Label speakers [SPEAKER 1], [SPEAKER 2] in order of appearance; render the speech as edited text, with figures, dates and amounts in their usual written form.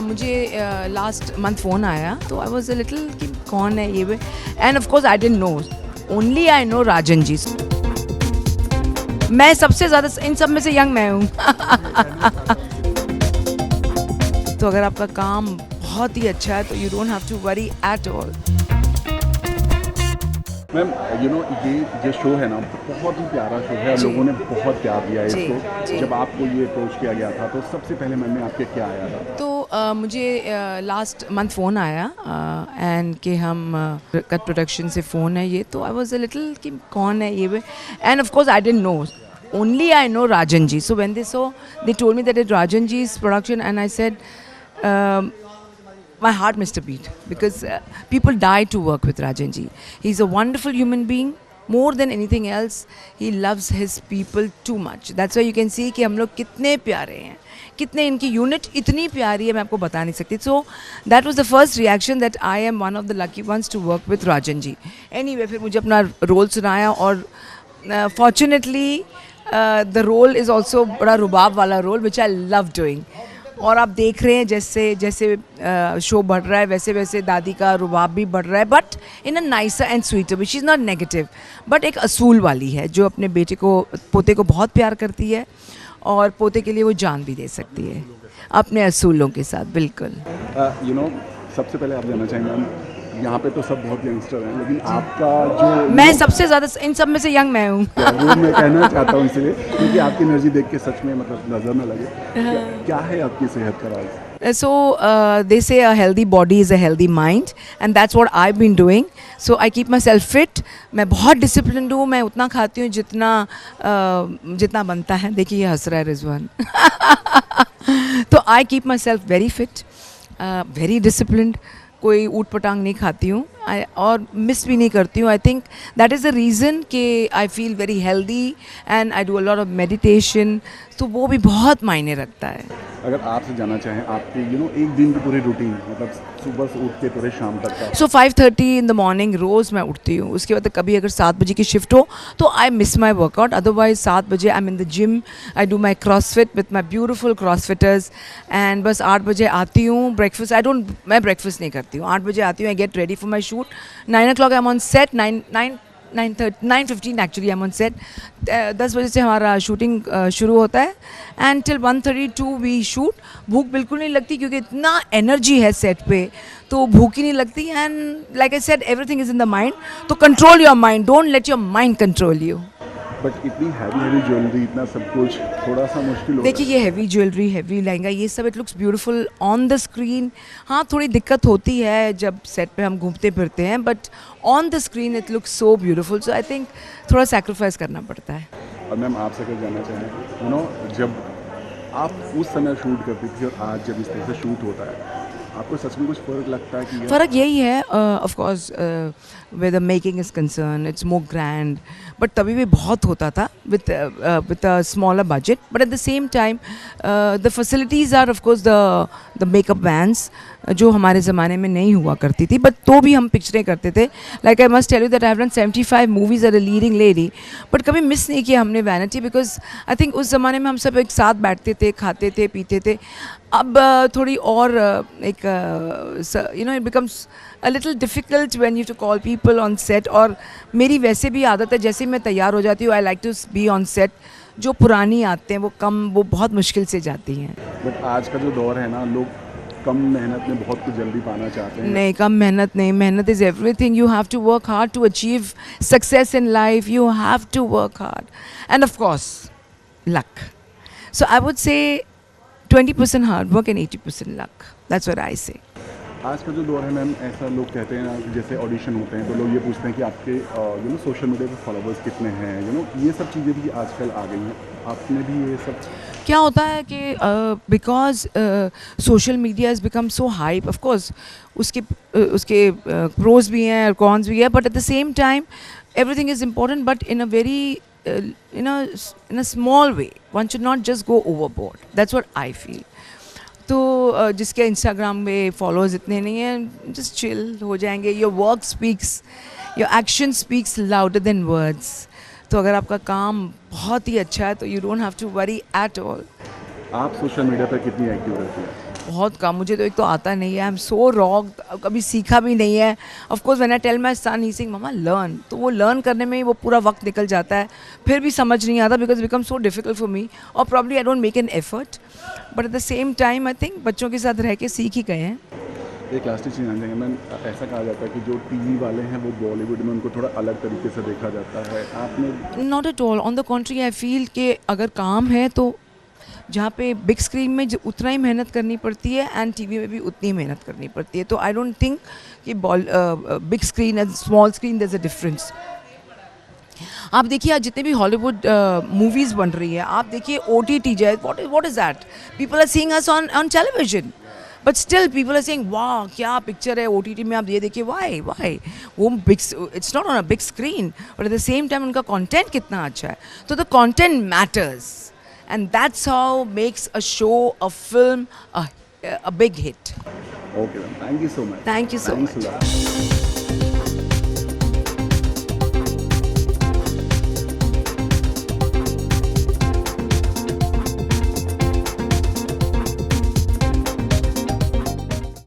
[SPEAKER 1] मुझे last month phone आया तो आई वॉज अ लिटिल कि कौन है ये, and of course I didn't know, only I know Rajan ji. मैं सबसे ज़्यादा इन सब में से यंग मैं हूँ। तो अगर आपका काम बहुत ही अच्छा है तो you don't have to worry at all.
[SPEAKER 2] Ma'am ये जो शो है ना बहुत ही प्यारा शो है, लोगों ने बहुत प्यार दिया है इसको। जब आपको ये अप्रोच किया गया था तो सबसे पहले मन में आपके क्या आया था?
[SPEAKER 1] तो मुझे लास्ट मंथ फ़ोन आया एंड कि हम कट प्रोडक्शन से फ़ोन है ये, तो आई वॉज अ लिटिल कि कौन है ये, and of course I didn't no, only I know Rajan ji. So when they saw, they told me that it's Rajan ji's production, and I said, my heart missed a beat because people die to work with Rajan ji. He's a wonderful human being. More than anything else, he loves his people too much. That's why you can see कि हम लोग कितने प्यारे हैं, कितने इनकी unit इतनी प्यारी है, मैं आपको बता नहीं सकती. So that was the first reaction that I am one of the lucky ones to work with Rajan ji. Anyway, फिर मुझे अपना रोल सुनाया और fortunately the role is also बड़ा रुबाब वाला role which I love doing. और आप देख रहे हैं जैसे जैसे शो बढ़ रहा है वैसे वैसे दादी का रुबाब भी बढ़ रहा है, but in a nicer and sweeter way. She is not negative but एक असूल वाली है जो अपने बेटे को पोते को बहुत प्यार करती है और पोते के लिए वो जान भी दे सकती है अपने असूलों के साथ। बिल्कुल।
[SPEAKER 2] सबसे पहले आप जानना चाहेंगे, यहाँ पे तो सब बहुत यंगस्टर हैं, लेकिन आपका जो
[SPEAKER 1] मैं सबसे ज़्यादा इन सब में से यंग मैं हूँ।
[SPEAKER 2] वो मैं कहना चाहता हूँ इसलिए क्योंकि आपकी एनर्जी देख के सच में मतलब नज़र न लगे। क्या है आपकी सेहत का राज?
[SPEAKER 1] So they say a healthy body is a healthy mind, and that's what I've been doing. So I keep myself fit. मैं बहुत disciplined हूँ, मैं उतना खाती हूँ जितना बनता है। देखिए ये हंस रहा है रिजवान। तो I keep myself very fit, very disciplined. कोई ऊट पटांग नहीं खाती हूँ और मिस भी नहीं करती हूँ। I think that is the reason कि I feel very healthy and I do a lot of meditation, तो वो भी बहुत मायने रखता है।
[SPEAKER 2] अगर आपसे जानना चाहें आपकी एक दिन की पूरी रूटीन, मतलब सुबह से उठ के पूरे शाम तक का।
[SPEAKER 1] सो 5:30 इन द मॉर्निंग रोज़ मैं उठती हूँ। उसके बाद कभी अगर 7 बजे की शिफ्ट हो तो I miss my workout, otherwise 7 बजे I am in the gym, I do my CrossFit with my beautiful CrossFitters and बस 8 बजे आती हूँ। ब्रेकफास्ट मैं ब्रेकफास्ट नहीं करती हूँ। 8 बजे आती हूँ, I get ready for my shoot. 9 o'clock I am on set, 9:15 actually I am on set. 10 बजे से हमारा शूटिंग शुरू होता है एंड टिल 1:32 वी शूट। भूख बिल्कुल नहीं लगती क्योंकि इतना एनर्जी है सेट पे, तो भूख ही नहीं लगती। And like I said everything is in the mind, तो control your mind, don't let your mind control you.
[SPEAKER 2] But इतनी हैवी ज्वेलरी, इतना सब कुछ थोड़ा सा मुश्किल होता है।
[SPEAKER 1] देखिए ये हैवी ज्वेलरी, हैवी लहंगा, ये सब it looks beautiful on the screen. हाँ थोड़ी दिक्कत होती है जब सेट पे हम घूमते फिरते हैं, but on the screen it looks so beautiful. So I think थोड़ा सैक्रिफाइस करना पड़ता है।
[SPEAKER 2] और मैम आपसे क्या जानना चाहें, जब आप उस समय शूट करती थी और आज जब इस तरह से शूट होता है, आपको सच में कुछ फ़र्क लगता है कि
[SPEAKER 1] फ़र्क यही है of course where the making is concerned, it's more grand, but तभी भी बहुत होता था with a smaller budget, but at the same time the facilities are of course the makeup vans जो हमारे ज़माने में नहीं हुआ करती थी, बट तो भी हम पिक्चरें करते थे। Like I must tell you that I have done 75 movies as a leading lady, but कभी मिस नहीं किया हमने वैनिटी, बिकॉज आई थिंक उस ज़माने में हम सब एक साथ बैठते थे, खाते थे, पीते थे। अब थोड़ी और एक it becomes a little difficult when you to call people on set. और मेरी वैसे भी आदत है जैसे मैं तैयार हो जाती हूँ, I like to be on set. जो पुरानी आते हैं वो बहुत मुश्किल से जाती हैं।
[SPEAKER 2] बट आज का जो दौर है ना, लोग कम मेहनत में बहुत कुछ जल्दी पाना चाहते हैं।
[SPEAKER 1] नहीं, कम मेहनत नहीं, मेहनत is everything. You have to work hard to achieve success in life, you have to work hard and of course luck. So I would say 20% hard work and 80% luck, that's what I say.
[SPEAKER 2] आज का जो दौर है ma'am, ऐसा लोग कहते हैं ना, जैसे ऑडिशन होते हैं तो लोग ये पूछते हैं कि आपके सोशल मीडिया पे फॉलोवर्स कितने हैं, ये सब चीज़ें भी आजकल आ गई हैं। आपने भी ये सब
[SPEAKER 1] क्या होता है कि because social media is become so hype, of course उसके प्रोज भी हैं और कॉन्स भी हैं, but at the same time everything is important, but in a very in a small way. One should not just go overboard. That's what I feel. तो जिसके Instagram में followers इतने नहीं हैं, जस्ट चिल हो जाएंगे। Your work speaks, your action speaks louder than words. तो अगर आपका काम बहुत ही अच्छा है तो you don't have to worry at all.
[SPEAKER 2] आप सोशल मीडिया पर कितनी एक्टिव रहती हैं?
[SPEAKER 1] बहुत कम, मुझे तो एक तो आता नहीं है, आई एम सो रॉ, कभी सीखा भी नहीं है. Of course when I tell my son he saying mamma learn, तो वो लर्न करने में ही वो पूरा वक्त निकल जाता है, फिर भी समझ नहीं आता because become so difficult for me, और probably I don't make an effort, but at the same time I think बच्चों के साथ रह के सीख ही गए हैं.
[SPEAKER 2] एक लास्ट चीज़ जान जाएंगे मैम, ऐसा कहा जाता है कि जो टीवी वाले हैं वो बॉलीवुड में उनको थोड़ा अलग तरीके से देखा जाता है, आपने
[SPEAKER 1] not at all, on the contrary I feel कि अगर काम है तो जहाँ पे बिग स्क्रीन में उतना ही मेहनत करनी पड़ती है एंड टीवी में भी उतनी ही मेहनत करनी पड़ती है. तो आई डोंट थिंक कि big screen and small screen there is a difference. आप देखिए आज जितने भी हॉलीवुड मूवीज़ बन रही है, आप देखिए OTT जाए, what is that, people are seeing us on television, but still people are saying वाह क्या पिक्चर है, OTT में आप ये देखिए, वाई वो big, it's not on a big screen, but at the same time उनका कंटेंट कितना अच्छा है. तो the content matters and that's how makes a show, a film, a big hit.
[SPEAKER 2] Okay ma'am, thank you so much.
[SPEAKER 1] Thank you so much.
[SPEAKER 2] Thanks a lot.